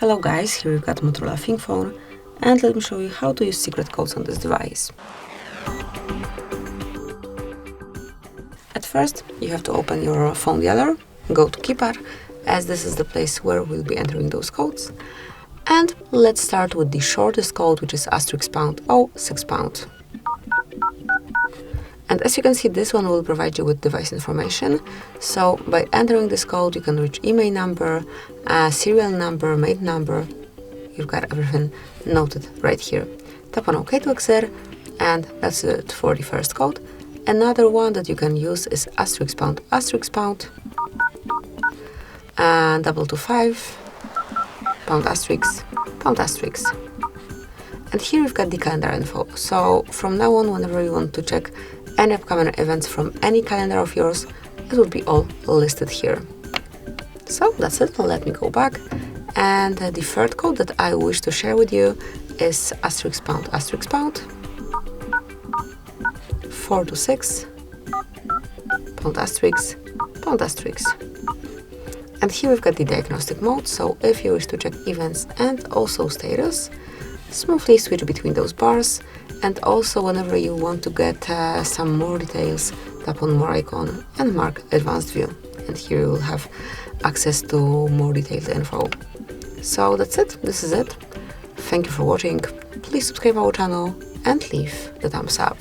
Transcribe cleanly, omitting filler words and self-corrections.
Hello guys, here we've got Motorola ThinkPhone, and let me show you how to use secret codes on this device. At first, you have to open your phone dialer, go to keypad, as this is the place where we'll be entering those codes. And let's start with the shortest code, which is *#0 And as you can see, this one will provide you with device information. So by entering this code, you can reach IMEI number, serial number, mate number. You've got everything noted right here. Tap on OK to exit, and that's it for the first code. Another one that you can use is *#, and 225, #, And here we've got the calendar info. So from now on, whenever you want to check any upcoming events from any calendar of yours, it will be all listed here. So that's it. Let me go back. And the third code that I wish to share with you is *#, 426, ***. And here we've got the diagnostic mode. So if you wish to check events and also status, smoothly switch between those bars. And also whenever you want to get some more details, tap on more icon and mark advanced view. And here you will have access to more detailed info. So that's it. This is it. Thank you for watching. Please subscribe our channel and leave the thumbs up.